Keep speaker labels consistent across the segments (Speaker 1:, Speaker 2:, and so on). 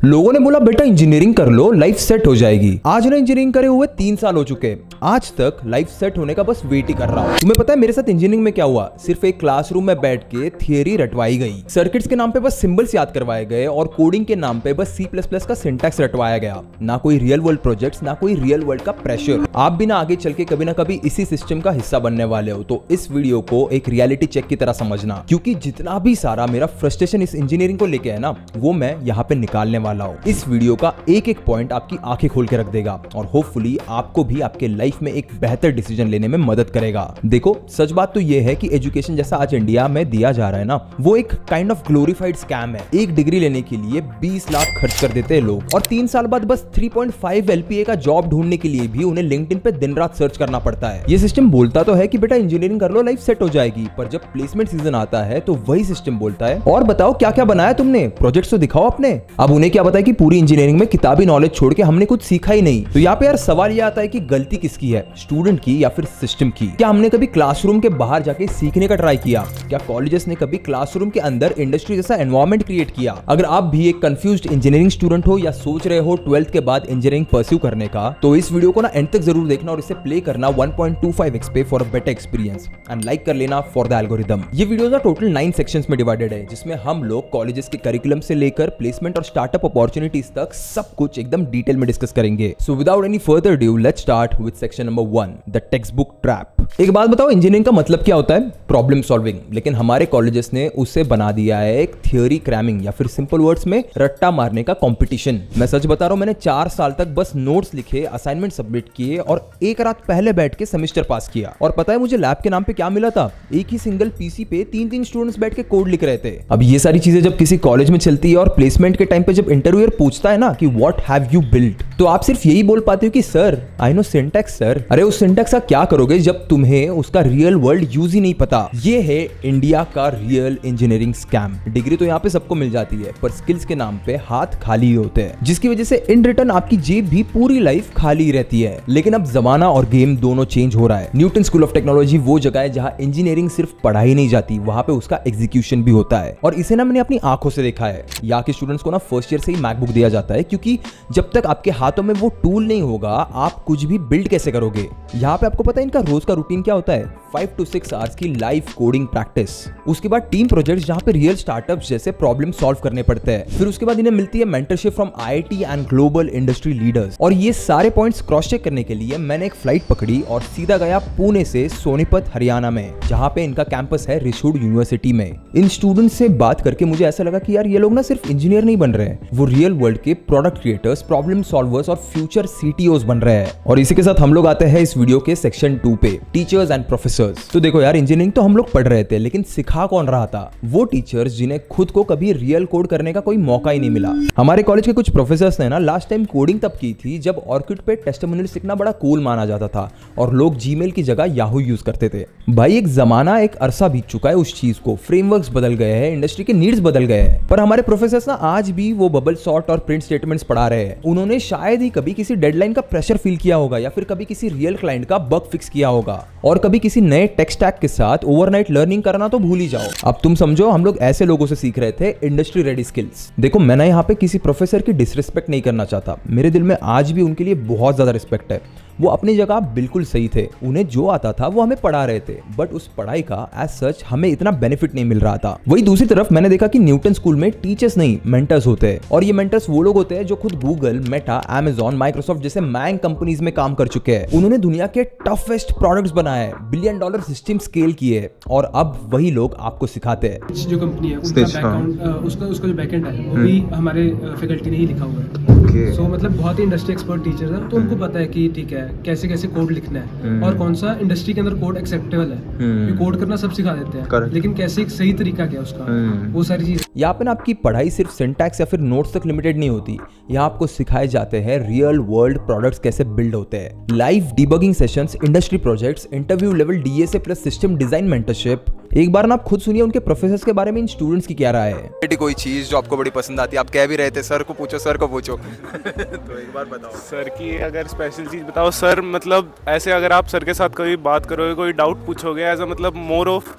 Speaker 1: लोगों ने बोला बेटा इंजीनियरिंग कर लो, लाइफ सेट हो जाएगी। आज ना इंजीनियरिंग करे हुए 3 साल हो चुके हैं, आज तक लाइफ सेट होने का बस वेट ही कर रहा हूँ। तुम्हें पता है मेरे साथ इंजीनियरिंग में क्या हुआ? सिर्फ एक क्लासरूम में बैठ के थियरी रटवाई गई, सर्किट्स के नाम पे बस सिंबल्स याद करवाए गए और कोडिंग के नाम पे बस C++ का सिंटैक्स रटवाया गया। ना कोई रियल वर्ल्ड प्रोजेक्ट्स, ना कोई रियल वर्ल्ड का प्रेशर। आप भी ना आगे चल के कभी ना कभी इसी सिस्टम का हिस्सा बनने वाले हो, तो इस वीडियो को एक रियलिटी चेक की तरह समझना, क्योंकि जितना भी सारा मेरा फ्रस्ट्रेशन इस इंजीनियरिंग को लेके है ना, वो मैं यहाँ पे निकालने वाला हूँ। इस वीडियो का एक एक पॉइंट आपकी आंखें खोल के रख देगा और होपफुली आपको भी आपके लाइफ में एक बेहतर डिसीजन लेने में मदद करेगा। देखो, सच बात तो ये है कि एजुकेशन जैसा आज इंडिया में दिया जा रहा है ना, वो एक काइंड ऑफ ग्लोरीफाइड स्कैम है। एक डिग्री लेने के लिए 20 लाख खर्च कर देते हैं लोग और 3 साल बाद बस 3.5 LPA का जॉब ढूंढने के लिए भी उन्हें लिंक्डइन पे दिन रात सर्च करना पड़ता है। ये सिस्टम बोलता तो है कि बेटा इंजीनियरिंग कर लो, लाइफ सेट हो जाएगी, पर जब प्लेसमेंट सीजन आता है तो वही सिस्टम बोलता है और बताओ क्या क्या बनाया तुमने, प्रोजेक्ट्स तो दिखाओ अपने। अब उन्हें क्या पता है कि पूरी इंजीनियरिंग में किताबी नॉलेज छोड़ के हमने कुछ सीखा ही नहीं। तो यहाँ पे यार सवाल ये आता है कि गलती किसकी है, स्टूडेंट की या फिर सिस्टम की? क्या हमने कभी क्लासरूम के बाहर जाके सीखने का ट्राई किया? क्या कॉलेजेस ने कभी क्लासरूम के अंदर इंडस्ट्री जैसा एनवायरनमेंट क्रिएट किया? अगर आप भी एक कंफ्यूज्ड इंजीनियरिंग स्टूडेंट हो या सोच रहे हो 12th के बाद इंजीनियरिंग परस्यू करने का, तो इस वीडियो को ना एंड तक जरूर देखना और इसे प्ले करना 1.25x पे for a better experience and like कर लेना फॉर द एल्गोरिदम। ये वीडियो ना टोटल 9 सेक्शंस में डिवाइडेड है, जिसमें हम लोग कॉलेजेस के करिकुलम से लेकर प्लेसमेंट और स्टार्टअप अपॉर्चुनिटीज तक सब कुछ एकदम डिटेल में डिस्कस करेंगे। So without any further due, let's start with section number 1, the text book trap. एक बात बताओ, इंजीनियरिंग का मतलब क्या होता है? Problem solving. लेकिन हमारे कॉलेजेस ने उसे बना दिया है एक थियोरी क्रैमिंग या फिर सिंपल वर्ड्स में रट्टा मारने का कंपटीशन। मैं सच बता रहा हूं, मैंने 4 साल तक बस नोट्स लिखे, असाइनमेंट सबमिट किए और एक रात पहले बैठ के सेमेस्टर पास किया। और पता है मुझे लैब के नाम पे क्या मिला था? एक ही सिंगल पीसी पे 3-3 स्टूडेंट्स बैठ के कोड लिख रहे थे। अब ये सारी चीजें जब किसी कॉलेज में चलती है और प्लेसमेंट के टाइम पे जब इंटरव्यूअर पूछता है ना कि व्हाट हैव यू बिल्ट, तो आप सिर्फ यही बोल पाते हो कि sir I know syntax sir. अरे उस सिंटैक्स का क्या करोगे जब तुम्हें उसका रियल वर्ल्ड यूज ही नहीं पता? ये है इंडिया का रियल इंजीनियरिंग स्कैम। डिग्री तो यहाँ पे सबको मिल जाती है, पर स्किल्स के नाम पे हाथ खाली होते हैं, जिसकी वजह से इन रिटर्न आपकी जेब भी पूरी लाइफ खाली रहती है। लेकिन अब जमाना और गेम दोनों चेंज हो रहा है। न्यूटन स्कूल ऑफ टेक्नोलॉजी वो जगह है जहाँ इंजीनियरिंग सिर्फ पढ़ाई नहीं जाती, वहां पे उसका एग्जीक्यूशन भी होता है। और इसे ना मैंने अपनी आंखों से देखा है। यहाँ के स्टूडेंट्स को ना फर्स्ट ईयर से ही मैकबुक दिया जाता है, क्योंकि जब तक आपके हाथों में वो टूल नहीं होगा आप कुछ भी बिल्ड कैसे करोगे। यहाँ पे आपको पता है इनका रोज का रूटीन क्या होता है? 5 to 6 आवर्स की लाइव कोडिंग प्रैक्टिस, उसके बाद टीम प्रोजेक्ट्स जहाँ पे रियल स्टार्टअप्स जैसे प्रॉब्लम सॉल्व करने पड़ते हैं, फिर उसके बाद इन्हें मिलती है mentorship from IIT and global industry leaders. और ये सारे पॉइंट्स क्रॉस चेक करने के लिए मैंने एक फ्लाइट पकड़ी और सीधा गया पुणे से सोनीपत हरियाणा में, जहाँ पे इनका कैंपस है रिसोड यूनिवर्सिटी में। इन स्टूडेंट्स से बात करके मुझे ऐसा लगा कि यार ये लोग ना सिर्फ इंजीनियर नहीं बन रहे हैं, वो रियल वर्ल्ड के प्रोडक्ट क्रिएटर्स, प्रॉब्लम सॉल्वर्स और फ्यूचर CTOs बन रहे हैं। और इसी के साथ हम लोग आते हैं इस वीडियो के सेक्शन 2 पे, टीचर्स एंड प्रोफेसर्स। तो देखो यार, इंजीनियरिंग तो हम लोग पढ़ रहे थे, लेकिन सिखा कौन रहा था? वो टीचर्स जिन्हें खुद को कभी रियल कोड करने का कोई मौका ही नहीं मिला। हमारे कॉलेज के कुछ प्रोफेसर्स ने ना लास्ट टाइम कोडिंग तब की थी जब ऑर्किड पे टेस्टिमोनियल्स लिखना बड़ा कूल माना जाता था और लोग जीमेल की जगह याहू यूज करते थे। भाई एक जमाना, एक अरसा बीत चुका है उस चीज को, फ्रेमवर्क्स बदल गए हैं, इंडस्ट्री के नीड्स बदल गए हैं, पर हमारे प्रोफेसर्स ना आज भी वो बबल सॉर्ट और प्रिंट स्टेटमेंट्स पढ़ा रहे हैं। उन्होंने शायद ही कभी किसी डेडलाइन का प्रेशर फील किया होगा या फिर कभी किसी रियल क्लाइंट का बग फिक्स किया होगा, और कभी किसी नए टेक स्टैक के साथ ओवरनाइट लर्निंग करना तो भूल ही जाओ। अब तुम समझो हम लोग ऐसे लोगों से सीख रहे थे इंडस्ट्री रेडी स्किल्स। देखो, मैं यहाँ पे किसी प्रोफेसर की डिसरिस्पेक्ट नहीं करना चाहता, मेरे दिल में आज भी उनके लिए बहुत ज्यादा रिस्पेक्ट है। वो अपनी जगह बिल्कुल सही थे, उन्हें जो आता था वो हमें पढ़ा रहे थे, बट उस पढ़ाई का एज सच हमें इतना बेनिफिट नहीं मिल रहा था। वही दूसरी तरफ मैंने देखा कि न्यूटन स्कूल में टीचर्स नहीं मेंटर्स होते हैं, और ये मेंटर्स वो लोग होते हैं जो खुद गूगल, मेटा, अमेजॉन, माइक्रोसॉफ्ट जैसे मैंग कंपनीज में काम कर चुके हैं। उन्होंने दुनिया के टफेस्ट प्रोडक्ट्स बनाए, $1 बिलियन सिस्टम स्केल किए, और अब वही लोग आपको सिखाते हैं।
Speaker 2: जो कंपनी है उसका बैकग्राउंड, उसका जो बैकएंड है वो भी हमारे फैकल्टी ने ही लिखा हुआ है। सो मतलब बहुत ही इंडस्ट्री एक्सपर्ट टीचर्स हैं, तो उनको पता है कि ठीक है कैसे कैसे कोड लिखना है और कौन सा इंडस्ट्री के अंदर कोड एक्सेप्टेबल है। कोड करना सब सिखा देते हैं, लेकिन कैसे एक सही तरीका क्या उसका, वो सारी चीज।
Speaker 1: यहाँ पे ना आपकी पढ़ाई सिर्फ सिंटैक्स या फिर नोट्स तक लिमिटेड नहीं होती, यहाँ आपको सिखाए जाते हैं रियल वर्ल्ड प्रोडक्ट्स कैसे बिल्ड होते हैं, live debugging sessions, industry projects, interview level DSA plus system design mentorship. एक बार ना आप खुद सुनिए उनके प्रोफेसर्स के बारे में इन स्टूडेंट्स की क्या राय है।
Speaker 3: कोई चीज जो आपको बड़ी पसंद आती है, आप कह भी रहे थे सर को पूछो सर को पूछो तो एक बार बताओ
Speaker 4: सर की अगर स्पेशल चीज़ बताओ सर। मतलब ऐसे अगर आप सर के साथ कोई बात करोगे, कोई डाउट पूछोगे, एज अ मतलब मोर ऑफ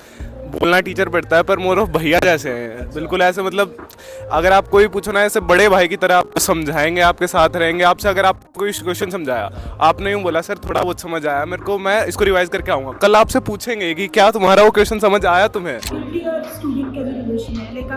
Speaker 4: बोलना टीचर पढ़ता है, पर मोर ऑफ भैया जैसे हैं बिल्कुल ऐसे, मतलब अगर आप कोई पूछो ना ऐसे बड़े भाई की तरह आपको समझाएंगे, आपके साथ रहेंगे। आपसे अगर आप कोई क्वेश्चन समझाया, आपने यूँ बोला सर थोड़ा बहुत समझ आया मेरे को, मैं इसको रिवाइज करके आऊँगा, कल आपसे पूछेंगे कि क्या तुम्हारा वो क्वेश्चन समझ आया तुम्हें।
Speaker 5: स्टूडेंट का जो रिलेशन है, लाइक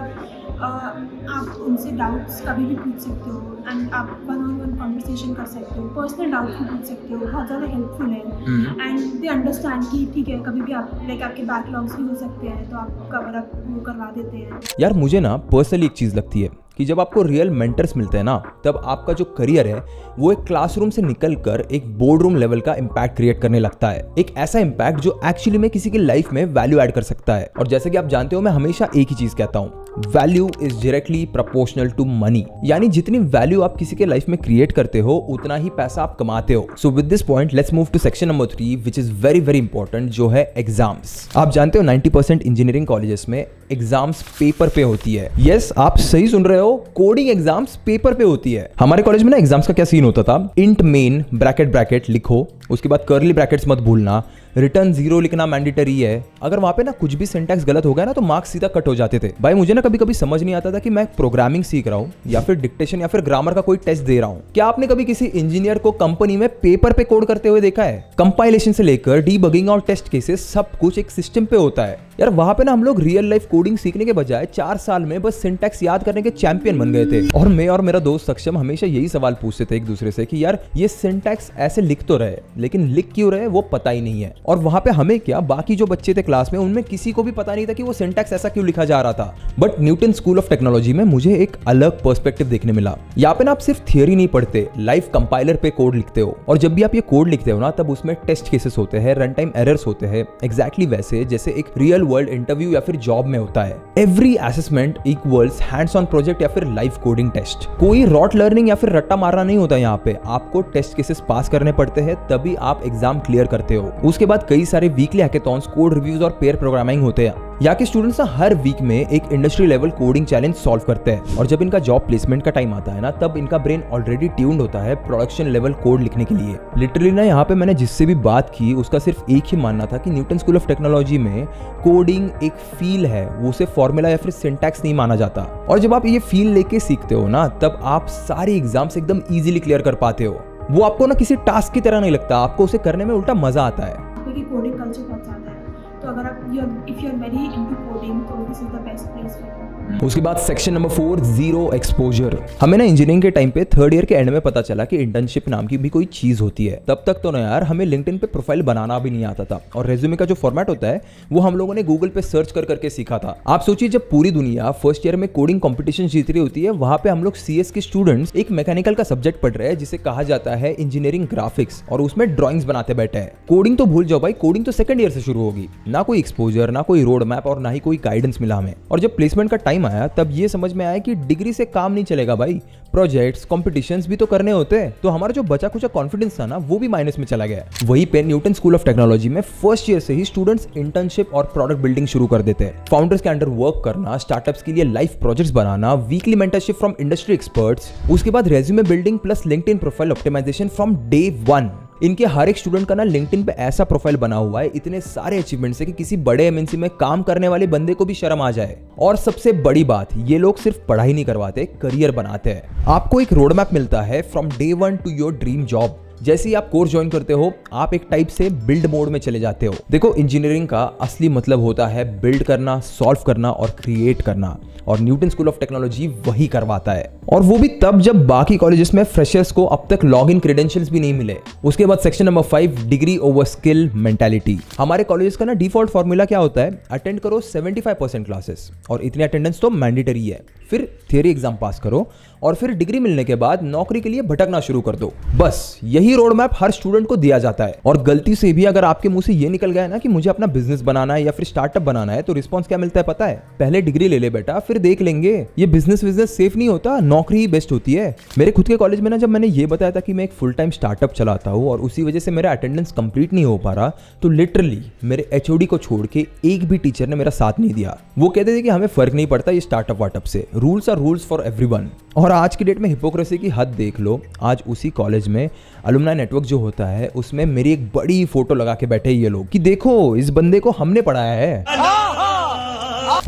Speaker 5: आप उनसे डाउट्स कभी भी पूछ सकते हो एंड आप वन ऑन वन कॉन्वर्सेशन कर सकते हो, पर्सनल डाउट्स भी पूछ सकते हो, बहुत ज़्यादा हेल्पफुल है एंड दे अंडरस्टैंड कि ठीक है कभी भी आप लाइक आपके बैकलॉग्स भी हो सकते हैं तो आप कवर अप वो करवा देते हैं।
Speaker 1: यार मुझे ना पर्सनली एक चीज़ लगती है कि जब आपको रियल मेंटर्स मिलते हैं ना, तब आपका जो करियर है वो एक क्लासरूम से निकलकर एक बोर्ड रूम लेवल का इम्पैक्ट क्रिएट करने लगता है। एक ऐसा इम्पैक्ट जो एक्चुअली में किसी की लाइफ में वैल्यू ऐड कर सकता है। और जैसे कि आप जानते हो, मैं हमेशा एक ही चीज कहता हूँ, value is directly proportional to money. यानी जितनी वैल्यू आप किसी के लाइफ में क्रिएट करते हो, उतना ही पैसा आप कमाते हो। So with this point let's move to section number 3 which is very very important, जो है एग्जाम्स। आप जानते हो 90% इंजीनियरिंग कॉलेजेस में एग्जाम्स पेपर पे होती है। यस, आप सही सुन रहे हो, कोडिंग एग्जाम्स पेपर पे होती है। हमारे कॉलेज में ना एग्जाम्स का क्या सीन होता था, इंट मेन ब्रैकेट ब्रैकेट लिखो, उसके बाद कर्ली ब्रैकेट्स मत भूलना, रिटर्न 0 लिखना मैंडेटरी है। अगर वहां पे ना कुछ भी सिंटैक्स गलत हो गया ना तो मार्क्स सीधा कट हो जाते थे। भाई मुझे ना कभी कभी समझ नहीं आता था कि मैं प्रोग्रामिंग सीख रहा हूँ या फिर डिक्टेशन या फिर ग्रामर का कोई टेस्ट दे रहा हूँ। क्या आपने कभी किसी इंजीनियर को कंपनी में पेपर पे कोड करते हुए देखा है? कंपाइलेशन से लेकर डीबगिंग और टेस्ट केसेस सब कुछ एक सिस्टम पे होता है। यार वहां पे ना हम लोग रियल लाइफ कोडिंग सीखने के बजाय 4 साल में बस सिंटैक्स याद करने के चैंपियन बन गए थे। और मैं और मेरा दोस्त सक्षम हमेशा यही सवाल पूछते थे एक दूसरे से कि यार ये सिंटैक्स ऐसे लिख तो रहे, लेकिन लिख क्यों रहे वो पता ही नहीं है। और वहां पे हमें क्या, बाकी जो बच्चे थे क्लास में उनमें किसी को भी पता नहीं था कि वो सिंटैक्स ऐसा क्यों लिखा जा रहा था। But Newton school of technology में मुझे एक अलग पर्सपेक्टिव देखने मिला। यहाँ पे ना आप सिर्फ थियरी नहीं पढ़ते, लाइव कंपाइलर पे कोड लिखते हो। और जब भी आप ये कोड लिखते हो ना, तब उसमें टेस्ट केसेस होते हैं, रन टाइम एरर्स होते हैं, एग्जैक्टली वैसे जैसे एक रियल वर्ल्ड इंटरव्यू या फिर जॉब में होता है। Every assessment equals hands on project या फिर लाइव कोडिंग टेस्ट। कोई रॉट लर्निंग या फिर रट्टा मारना नहीं होता यहाँ पे। आपको टेस्ट केसेस पास करने पड़ते हैं, तभी आप एग्जाम क्लियर करते हो। उसके बाद कई सारे वीकली हैकेथॉन्स, कोड रिव्यूज और पेयर प्रोग्रामिंग होते हैं। यहाँ के स्टूडेंट्स ना हर वीक में एक industry level coding challenge solve करते हैं। और जब इनका जॉब प्लेसमेंट का टाइम आता है ना, तब इनका ब्रेन ऑलरेडी ट्यून्ड होता है प्रोडक्शन लेवल कोड लिखने के लिए। लिटरली ना यहाँ पे मैंने जिससे भी बात की, उसका सिर्फ एक ही मानना था कि न्यूटन स्कूल ऑफ टेक्नोलॉजी में कोडिंग एक फील है, वो उसे फॉर्मूला या फिर सिंटैक्स नहीं माना जाता। और जब आप ये फील लेके सीखते हो ना, तब आप सारे एग्जाम्स एकदम इजीली क्लियर कर पाते हो। वो आपको ना किसी टास्क की तरह नहीं लगता, आपको उसे करने में उल्टा मजा आता है।
Speaker 5: कोडिंग कल्चर बहुत ज़्यादा है, तो अगर आप if you are very into coding तो this is the best place for you.
Speaker 1: उसके बाद सेक्शन नंबर 4, जीरो एक्सपोजर। हमें ना इंजीनियरिंग के टाइम पे 3rd ईयर के एंड में पता चला कि इंटर्नशिप नाम की भी कोई चीज होती है। तब तक तो ना यार हमें लिंक्डइन पे प्रोफाइल बनाना भी नहीं आता था, और रेज्यूमे का जो फॉर्मेट होता है वो हम लोगों ने गूगल पे सर्च कर करके सीखा था। आप सोचिए, जब पूरी दुनिया फर्स्ट ईयर में कोडिंग कॉम्पिटिशन जीत रही होती है, वहां पे हम लोग CS के स्टूडेंट्स एक मैकेनिकल का सब्जेक्ट पढ़ रहे हैं जिसे कहा जाता है इंजीनियरिंग ग्राफिक्स, और उसमें ड्रॉइंग्स बनाते बैठे हैं। कोडिंग तो भूल जाओ भाई, कोडिंग तो 2nd ईयर से शुरू होगी। ना कोई एक्सपोजर, ना कोई रोड मैप और ना ही कोई गाइडेंस मिला हमें। और जब प्लेसमेंट का टाइम आया, तब ये समझ में आया कि डिग्री से काम नहीं चलेगा भाई, प्रोजेक्ट्स कॉम्पिटिशन्स भी तो करने होते हैं। तो हमारा जो बचा कुचा कॉन्फिडेंस था ना, वो भी माइनस में चला गया। वहीं पे न्यूटन स्कूल ऑफ टेक्नोलॉजी में फर्स्ट ईयर से ही स्टूडेंट्स इंटर्नशिप और प्रोडक्ट बिल्डिंग शुरू कर देते हैं। फाउंडर्स के अंडर वर्क करना, स्टार्टअप्स के लिए लाइव प्रोजेक्ट्स बनाना, weekly mentorship from industry experts, उसके बाद resume building plus LinkedIn profile optimization from day 1। इनके हर एक स्टूडेंट का ना लिंक्डइन पे ऐसा प्रोफाइल बना हुआ है, इतने सारे अचीवमेंट्स है कि किसी बड़े MNC में काम करने वाले बंदे को भी शर्म आ जाए। और सबसे बड़ी बात, ये लोग सिर्फ पढ़ाई नहीं करवाते, करियर बनाते हैं। आपको एक रोड मैप मिलता है from day 1 to your dream job. जैसे ही आप कोर्स ज्वाइन करते हो, आप एक टाइप से बिल्ड मोड में चले जाते हो। देखो, इंजीनियरिंग का असली मतलब होता है बिल्ड करना, सॉल्व करना और क्रिएट करना, और न्यूटन स्कूल ऑफ टेक्नोलॉजी वही करवाता है। और वो भी तब जब बाकी कॉलेजेस में फ्रेशर्स को अब तक लॉगिन क्रेडेंशियल्स भी नहीं मिले। उसके बाद section number 5, degree over skill mentality. हमारे कॉलेजेस का ना डिफॉल्ट फॉर्मूला क्या होता है, अटेंड करो 75% क्लासेस, और इतनी अटेंडेंस तो मैंडेटरी है। फिर थियरी एग्जाम पास करो, और फिर डिग्री मिलने के बाद नौकरी के लिए भटकना शुरू कर दो। बस यही रोड मैप हर स्टूडेंट को दिया जाता है। और गलती से भी अगर आपके मुंह से ये निकल गया है ना कि मुझे अपना बिजनेस बनाना है या फिर स्टार्टअप बनाना है, तो रिस्पॉन्स क्या मिलता है पता है? पहले डिग्री ले ले बेटा, फिर देख लेंगे। ये बिजनेस सेफ नहीं होता, नौकरी ही बेस्ट होती है। मेरे खुद के कॉलेज में ना, जब मैंने ये बताया था कि मैं एक फुल टाइम स्टार्टअप चलाता हूँ और उसी वजह से मेरा अटेंडेंस कंप्लीट नहीं हो पा रहा, तो लिटरली मेरे HOD को छोड़ के एक भी टीचर ने मेरा साथ नहीं दिया। वो कहते थे कि हमें फर्क नहीं पड़ता ये स्टार्टअप वार्टअप से, rules are rules for everyone. और आज की डेट में हिपोक्रेसी की हद देख लो। आज उसी कॉलेज में अलुमनाई नेटवर्क जो होता है, उसमें मेरी एक बड़ी फोटो लगा के बैठे ये लोग कि देखो इस बंदे को हमने पढ़ाया है।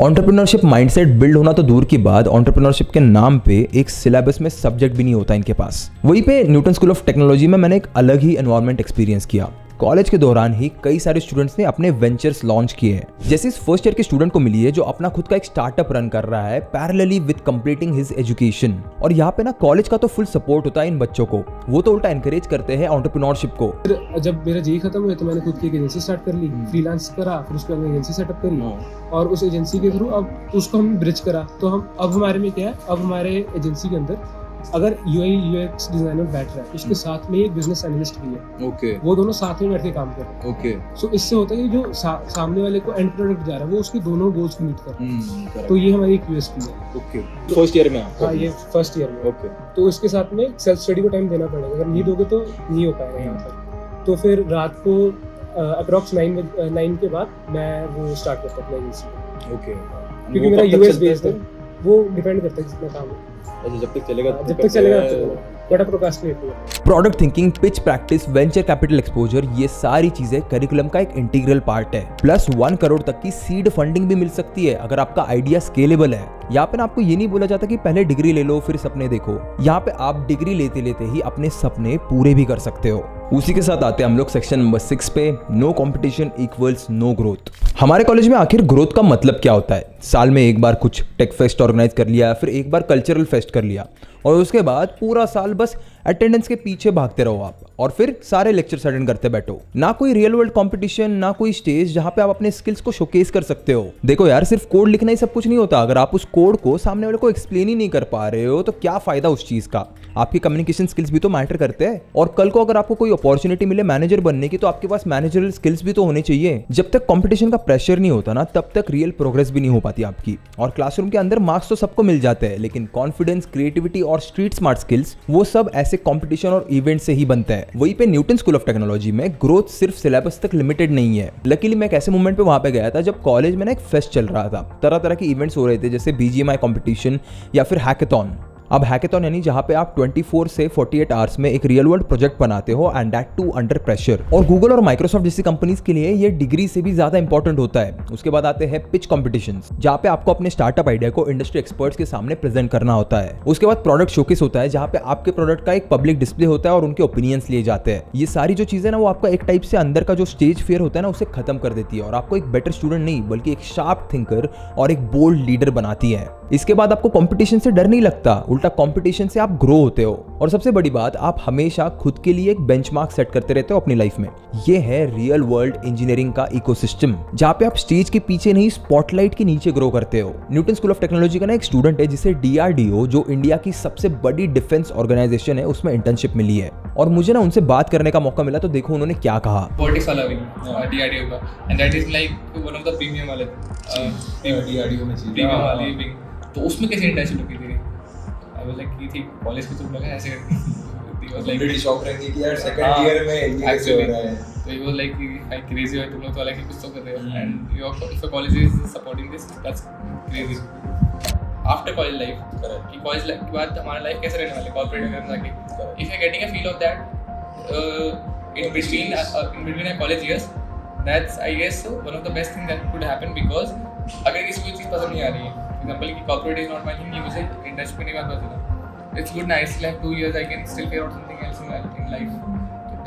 Speaker 1: एंटरप्रेन्योरशिप माइंडसेट बिल्ड होना तो दूर की बात, एंटरप्रेन्योरशिप के नाम पे एक सिलेबस में सब्जेक्ट भी नहीं होता इनके पास। वहीं पे न्यूटन स्कूल ऑफ टेक्नोलॉजी में मैंने एक अलग ही एनवायरनमेंट एक्सपीरियंस किया। कॉलेज के दौरान ही कई सारे स्टूडेंट्स ने अपने वेंचर्स लॉन्च किए हैं। जैसे इस फर्स्ट ईयर के स्टूडेंट को मिली है जो अपना खुद का एक स्टार्टअप रन कर रहा है parallelly with completing his education. और यहाँ पे ना कॉलेज का तो फुल सपोर्ट होता है इन बच्चों को, वो तो उल्टा एनकरेज करते हैं एंटरप्रेन्योरशिप को।
Speaker 2: फिर जब मेरा जेई खत्म हुआ तो मैंने खुद की एक एजेंसी स्टार्ट कर ली, फ्रीलांस करा, फिर उसके बाद मैंने एजेंसी सेटअप करी और उस एजेंसी के थ्रू अब उसको हम ब्रिज करा। तो हम अब हमारे में क्या है, अब हमारे एजेंसी के अंदर अगर यूआई यूएक्स डिजाइनर बैठ रहा है उसके साथ में एक बिजनेस एनालिस्ट भी है।
Speaker 1: ओके
Speaker 2: वो दोनों साथ में बैठ के काम कर रहे हैं।
Speaker 1: ओके
Speaker 2: सो इससे होता है कि जो सामने वाले को एंड प्रोडक्ट जा रहा है वो उसके दोनों गोल्स को मीट कर रहा है। तो ये हमारी एक यूएसपी है।
Speaker 1: ओके फर्स्ट ईयर में
Speaker 2: हाँ, ये फर्स्ट ईयर में।
Speaker 1: ओके
Speaker 2: तो इसके साथ में सेल्फ स्टडी को टाइम देना पड़ेगा, अगर नहीं दोगे तो नहीं हो पाएगा यहाँ पर। तो फिर रात को अप्रॉक्स 9 के बाद मैं वो स्टार्ट करता हूँ अपना एजेंसी।
Speaker 1: ओके
Speaker 2: क्योंकि मेरा यूएस बेस्ड है, वो डिपेंड करता है जितना काम है।
Speaker 1: जब तक चलेगा
Speaker 2: जब तक चलेगा तब चलेगा, बड़ा प्रोक्रास्टिनेट हुआ।
Speaker 1: Product thinking, pitch practice, venture capital exposure, ये सारी चीजें करिकुलम का एक इंटीग्रल पार्ट है। प्लस 1 करोड़ तक की सीड फंडिंग भी मिल सकती है अगर आपका आइडिया स्केलेबल है। यहाँ पे ना आपको ये नहीं बोला जाता कि पहले डिग्री ले लो फिर सपने देखो। यहाँ पे आप डिग्री लेते लेते ही अपने सपने पूरे भी कर सकते हो। उसी के साथ आते हैं हम लोग सेक्शन नंबर 6 पे, no competition equals no growth. हमारे कॉलेज में आखिर ग्रोथ का मतलब क्या होता है? साल में एक बार कुछ टेक फेस्ट ऑर्गेनाइज कर लिया, फिर एक बार कल्चरल फेस्ट कर लिया और उसके बाद पूरा साल बस अटेंडेंस के पीछे भागते रहो आप और फिर सारे लेक्चर्स अटेंड करते बैठो। ना कोई रियल वर्ल्ड कंपटीशन, ना कोई स्टेज जहां पे आप अपने स्किल्स को शोकेस कर सकते हो। देखो यार, सिर्फ कोड लिखना ही सब कुछ नहीं होता। अगर आप उस कोड को सामने वाले को एक्सप्लेन ही नहीं कर पा रहे हो तो क्या फायदा उस चीज का? आपकी कम्युनिकेशन स्किल्स भी तो मैटर करते हैं। और कल को अगर आपको कोई अपॉर्चुनिटी मिले मैनेजर बनने की तो आपके पास मैनेजरल स्किल्स भी तो होने चाहिए। जब तक कंपटीशन का प्रेशर नहीं होता ना तब तक रियल प्रोग्रेस भी नहीं हो पाती आपकी। और क्लासरूम के अंदर मार्क्स तो सबको मिल जाते हैं, लेकिन कॉन्फिडेंस, क्रिएटिविटी और स्ट्रीट स्मार्ट स्किल्स वो सब ऐसे कंपटीशन और इवेंट से ही बनता है। वहीं पे न्यूटन स्कूल ऑफ टेक्नोलॉजी में ग्रोथ सिर्फ सिलेबस तक लिमिटेड नहीं है। लकीली मैं एक ऐसे मोमेंट पे वहां पे गया था जब कॉलेज में ना एक फेस्ट चल रहा था, तरह तरह के इवेंट्स हो रहे थे जैसे बीजीएमआई कंपटीशन या फिर हैकेथॉन। अब हैकेथॉन यानी जहां पे आप 24 से 48 आवर्स में एक रियल वर्ल्ड प्रोजेक्ट बनाते हो and that too under pressure. और गूगल और माइक्रोसॉफ्ट जैसी कंपनीज के लिए ये डिग्री से भी ज्यादा इंपॉर्टेंट होता है। उसके बाद आते हैं पिच कॉम्पिटिशन्स, जहां पे आपको अपने स्टार्टअप आइडिया को इंडस्ट्री एक्सपर्ट्स के सामने प्रेजेंट करना होता है। उसके बाद प्रोडक्ट शोकेस होता है जहां पे आपके प्रोडक्ट का एक पब्लिक डिस्प्ले होता है और उनके ओपिनियंस लिए जाते हैं। ये सारी जो चीजें ना वो आपका एक टाइप से अंदर का जो स्टेज फियर होता है ना उसे खत्म कर देती है और आपको एक बेटर स्टूडेंट नहीं बल्कि एक शार्प थिंकर और एक बोल्ड लीडर बनाती है। इसके बाद आपको कंपटीशन से डर नहीं लगता, उल्टा कंपटीशन से आप ग्रो होते हो। और सबसे बड़ी बात, आप हमेशा खुद के लिए एक बेंचमार्क सेट करते रहते हो अपनी लाइफ में। ये है रियल वर्ल्ड इंजीनियरिंग का इकोसिस्टम, जहां पे आप स्टेज के पीछे नहीं स्पॉटलाइट के नीचे ग्रो करते हो। न्यूटन स्कूल ऑफ टेक्नोलॉजी का ना एक स्टूडेंट है जिसे DRDO, जो इंडिया की सबसे बड़ी डिफेंस ऑर्गेनाइजेशन है, उसमें इंटर्नशिप मिली है। और मुझे ना उनसे बात करने का मौका मिला तो देखो उन्होंने क्या कहा।
Speaker 6: रोबोटिक्स वाला विंग DRDO का, and that is like one of the premium वाले DRDO में प्रीमियम वाली विंग। तो उसमें कैसे इंटर्नशिप लगी थी? आई वाज लाइक की थी कॉलेज की, तो लगा ऐसे करके ही वाज लाइक
Speaker 3: बड़ी शॉक रहेंगे कि यार सेकंड ईयर में ये कैसे हो रहा है।
Speaker 6: तो he was like high crazy है, तुम लोग तो अलग ही कुछ तो कर रहे हो and your college is supporting this, that's crazy. After college life कि कॉलेज लाइफ के बाद हमारा लाइफ कैसे रहने वाला है कॉर्पोरेट वगैरह में जाके, if you are getting a feel of that in between a college years, that's I guess one of the best thing that could happen. Because अगर किसी को चीज़ पसंद नहीं आ रही है, फॉर एग्जांपल कि corporate is not my thing, ये मुझे इंटर्नशिप करने के बाद पता चला it's good, nice, like 2 years I can still figure out something else in life.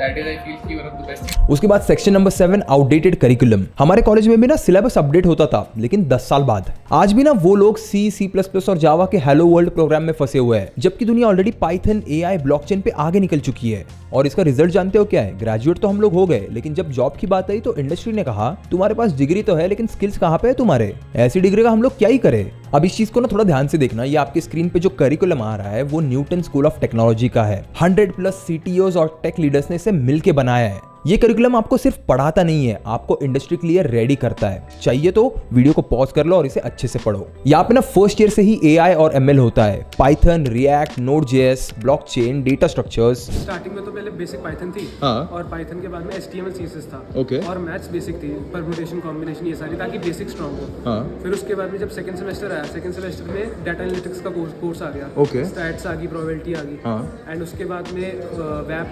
Speaker 6: That is, I feel, कि one of the best things.
Speaker 1: उसके बाद सेक्शन नंबर 7, आउटडेटेड करिकुलम। हमारे कॉलेज में भी ना सिलेबस अपडेट होता था, लेकिन 10 साल बाद। आज भी ना वो लोग C++ और जावा के हेलो वर्ल्ड प्रोग्राम में फंसे हुए हैं, जबकि दुनिया ऑलरेडी पाइथन, AI, ब्लॉकचेन पे आगे निकल चुकी है। और इसका रिजल्ट जानते हो क्या है? ग्रेजुएट तो हम लोग हो गए, लेकिन जब जॉब की बात आई तो इंडस्ट्री ने कहा तुम्हारे पास डिग्री तो है लेकिन स्किल्स कहाँ पे है तुम्हारे? ऐसी डिग्री का हम लोग क्या ही करें? अब इस चीज को ना थोड़ा ध्यान से देखना, ये आपके स्क्रीन पे जो करिकुलम आ रहा है वो न्यूटन स्कूल ऑफ टेक्नोलॉजी का है। 100+ CTOs और टेक लीडर्स ने इसे मिलके बनाया है। ये करिकुलम आपको सिर्फ पढ़ाता नहीं है, आपको इंडस्ट्री के लिए रेडी करता है। चाहिए तो वीडियो को पॉज कर लो और इसे अच्छे से पढ़ो। यहाँ पे ना फर्स्ट ईयर से ही AI और ML होता है, Python, react, Node.js, blockchain, data structures.
Speaker 2: Starting में तो पहले बेसिक पाइथन थी और पाइथन के बाद में HTML CSS था और मैथ्स बेसिक थी, परम्यूटेशन, कॉम्बिनेशन, ये सारी, ताकि बेसिक स्ट्रांग हो। फिर उसके बाद में जब सेकंड सेमेस्टर आया, सेकंड सेमेस्टर में डाटा एनालिटिक्स का कोर्स आ गया, स्टैट्स आ गई, प्रोबेबिलिटी आ गई एंड उसके बाद में वेब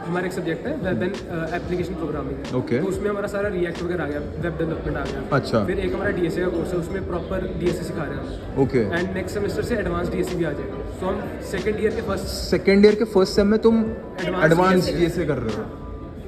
Speaker 2: हमारा एक सब्जेक्ट है, वेब एंड एप्लीकेशन प्रोग्रामिंग है।
Speaker 1: Okay.
Speaker 2: तो उसमें हमारा सारा रिएक्ट वगैरह आ गया, वेब डेवलपमेंट आ गया।
Speaker 1: अच्छा।
Speaker 2: फिर एक हमारा डीएसए का कोर्स है, उसमें प्रॉपर डीएसए सिखा रहे हैं।
Speaker 1: ओके।
Speaker 2: एंड नेक्स्ट सेमेस्टर से एडवांस डीएसए भी आ जाएगा। सो हम सेकंड ईयर के
Speaker 1: सेकेंड ईयर के फर्स्ट सेम में तुम
Speaker 2: Advanced
Speaker 1: एडवांस
Speaker 2: DSA
Speaker 1: डीएसए कर रहे हो,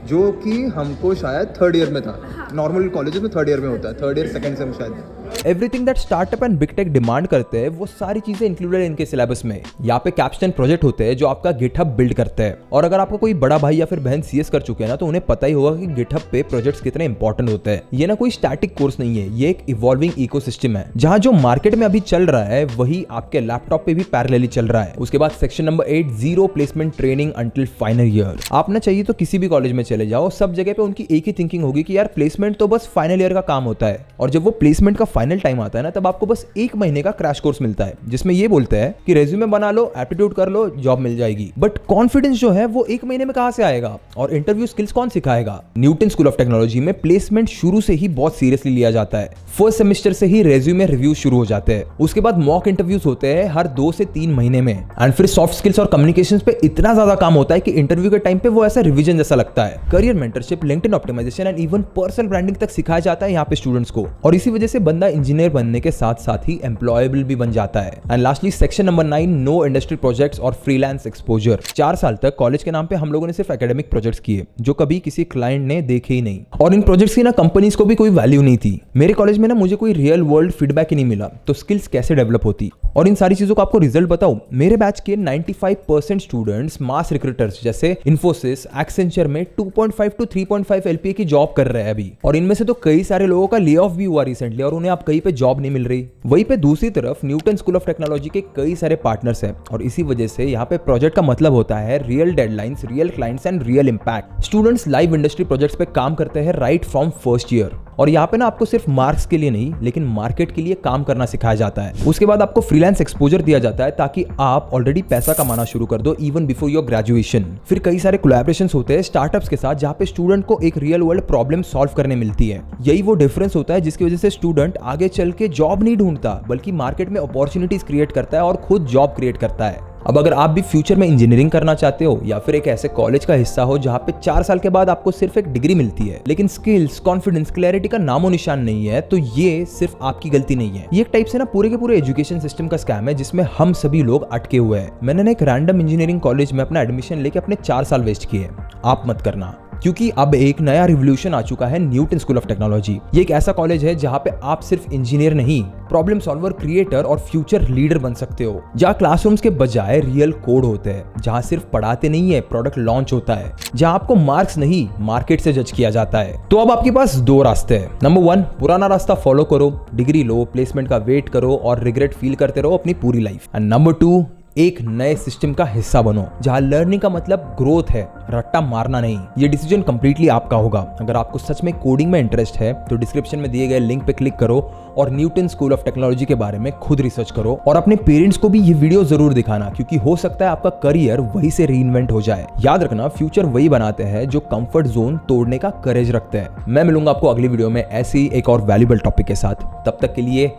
Speaker 1: जो कि हमको शायद थर्ड ईयर में था। नॉर्मल कॉलेजेस में थर्ड ईयर में होता है, थर्ड ईयर सेकंड सेम शायद। Everything that startup and big tech demand करते हैं वो सारी चीजें इंक्लूडेड इनके सिलेबस में। यहाँ पे कैप्स्टन प्रोजेक्ट होते हैं जो आपका गिटहब बिल्ड करते हैं। और अगर आपका कोई बड़ा भाई या फिर बहन सीएस कर चुके हैं ना, तो उन्हें पता ही होगा कि गिटहब पे प्रोजेक्ट्स कितने इंपॉर्टेंट होते हैं। ये ना कोई स्टैटिक कोर्स नहीं है, ये एक इवॉल्विंग इकोसिस्टम है, जहाँ जो मार्केट में अभी चल रहा है वही आपके लैपटॉप पे भी पैरेलली चल रहा है। उसके बाद section number 8, 0 placement training until final year. आप ना चाहिए तो किसी भी कॉलेज में चले जाओ, सब जगह पे उनकी एक ही थिंकिंग होगी कि यार प्लेसमेंट तो बस फाइनल ईयर का काम होता है। और जब वो प्लेसमेंट का फाइनल टाइम आता है ना, तब आपको बस 1 महीने का क्रैश कोर्स मिलता है, जिसमें ये बोलते हैं कि रेज्यूमे बना लो, एप्टीट्यूड कर लो, जॉब मिल जाएगी। बट कॉन्फिडेंस जो है वो 1 महीने में कहां से आएगा, और इंटरव्यू स्किल्स कौन सिखाएगा? न्यूटन स्कूल ऑफ टेक्नोलॉजी में प्लेसमेंट शुरू से ही बहुत सीरियसली लिया जाता है। फर्स्ट सेमेस्टर से ही रेज्यूमे रिव्यू शुरू हो जाते हैं। उसके बाद मॉक इंटरव्यूज होते हैं हर 2 से 3 महीने में। एंड फिर सॉफ्ट स्किल्स और कम्युनिकेशंस पे इतना ज्यादा काम होता है कि इंटरव्यू के टाइम पे वो ऐसा रिवीजन जैसा लगता है। Career mentorship, LinkedIn optimization and even personal branding तक सिखाया जाता है यहाँ पे स्टूडेंट्स को। और इसी वजह से बंदा इंजीनियर बनने के साथ साथ ही एम्प्लॉयबल भी बन जाता है। And lastly section number 9, know industry projects और फ्रीलांस एक्सपोजर। 4 साल तक कॉलेज के नाम पे हम लोगों ने सिर्फ एकेडमिक प्रोजेक्ट्स किए जो कभी किसी क्लाइंट ने देखे ही नहीं, और इन प्रोजेक्ट्स की ना कंपनीज को भी कोई वैल्यू नहीं थी। मेरे कॉलेज में ना मुझे कोई रियल वर्ल्ड फीडबैक ही नहीं मिला, तो स्किल्स कैसे डेवलप होती? और इन सारी चीजों का आपको रिजल्ट बताऊं, मेरे बैच के 95% स्टूडेंट्स मास रिक्रूटर्स जैसे इन्फोसिस, एक्सेंचर में 2.5 to 3.5 LPA की जॉब कर रहे हैं अभी। और इनमें से तो कई सारे लोगों का ले ऑफ भी हुआ रिसेंटली, और उन्हें अब कहीं पे जॉब नहीं मिल रही। वहीं पे दूसरी तरफ न्यूटन स्कूल ऑफ टेक्नोलॉजी के कई सारे पार्टनर्स हैं, और इसी वजह से यहाँ पे प्रोजेक्ट का मतलब होता है real deadlines, real clients and real impact. Students live industry projects पे काम करते हैं राइट फ्रॉम फर्स्ट ईयर। और यहाँ पे ना आपको सिर्फ मार्क्स के लिए नहीं, लेकिन मार्केट के लिए काम करना सिखाया जाता है। उसके बाद आपको फ्रीलांस एक्सपोजर दिया जाता है ताकि आप ऑलरेडी पैसा कमाना शुरू कर दो इवन बिफोर योर ग्रेजुएशन। फिर कई सारे कोलैबोरेशंस होते हैं स्टार्टअप्स के साथ, जहाँ पे स्टूडेंट को एक रियल वर्ल्ड प्रॉब्लम सॉल्व करने मिलती है। यही वो डिफरेंस होता है जिसकी वजह से स्टूडेंट आगे चल के जॉब नहीं ढूंढता, बल्कि मार्केट में अपॉर्चुनिटीज क्रिएट करता है और खुद जॉब क्रिएट करता है। अब अगर आप भी फ्यूचर में इंजीनियरिंग करना चाहते हो, या फिर एक ऐसे कॉलेज का हिस्सा हो जहाँ पे 4 साल के बाद आपको सिर्फ एक डिग्री मिलती है लेकिन स्किल्स, कॉन्फिडेंस, क्लैरिटी का नामो निशान नहीं है, तो ये सिर्फ आपकी गलती नहीं है। ये एक टाइप से ना पूरे के पूरे एजुकेशन सिस्टम का स्कैम है जिसमें हम सभी लोग अटके हुए हैं। मैंने ना एक रैंडम इंजीनियरिंग कॉलेज में अपना एडमिशन लेके अपने 4 साल वेस्ट किए। आप मत करना, क्योंकि अब एक नया रिवोल्यूशन आ चुका है न्यूटन स्कूल ऑफ टेक्नोलॉजी। ये एक ऐसा कॉलेज है जहाँ पे आप सिर्फ इंजीनियर नहीं, प्रॉब्लम सॉल्वर, क्रिएटर और फ्यूचर लीडर बन सकते हो। जहाँ क्लासरूम्स के बजाय रियल कोड होते हैं, जहाँ सिर्फ पढ़ाते नहीं है, प्रोडक्ट लॉन्च होता है, जहाँ आपको मार्क्स नहीं मार्केट से जज किया जाता है। तो अब आपके पास 2 रास्ते हैं। नंबर 1, पुराना रास्ता फॉलो करो, डिग्री लो, प्लेसमेंट का वेट करो और रिग्रेट फील करते रहो अपनी पूरी लाइफ। एंड नंबर 2, एक नए सिस्टम का हिस्सा बनो जहां लर्निंग का मतलब ग्रोथ है, रट्टा मारना नहीं। ये डिसीजन कंप्लीटली आपका होगा। अगर आपको सच में कोडिंग में इंटरेस्ट है तो डिस्क्रिप्शन में दिए गए लिंक पे क्लिक करो और न्यूटन स्कूल ऑफ टेक्नोलॉजी के बारे में खुद रिसर्च करो, और अपने पेरेंट्स को भी ये वीडियो जरूर दिखाना, क्योंकि हो सकता है आपका करियर वही से रीइन्वेंट हो जाए। याद रखना, फ्यूचर वही बनाते हैं जो कंफर्ट जोन तोड़ने का करेज रखते हैं। मैं मिलूंगा आपको अगली वीडियो में ऐसी एक और वैल्यूएबल टॉपिक के साथ। तब तक के लिए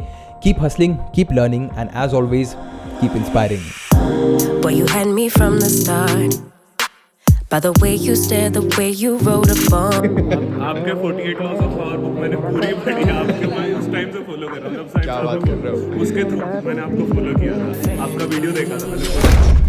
Speaker 1: keep hustling, keep learning and as always keep inspiring.
Speaker 7: Boy, you had me from the start. By the way you stare, the way you wrote a bomb.
Speaker 4: आपके 48 लॉज ऑफ पावर बुक मैंने पूरी पढ़ी, आपके मैं उस time से follow कर रहा हूँ, जब साइंस उसके थ्रू मैंने आपको फॉलो किया था, आपका वीडियो देखा था मैंने।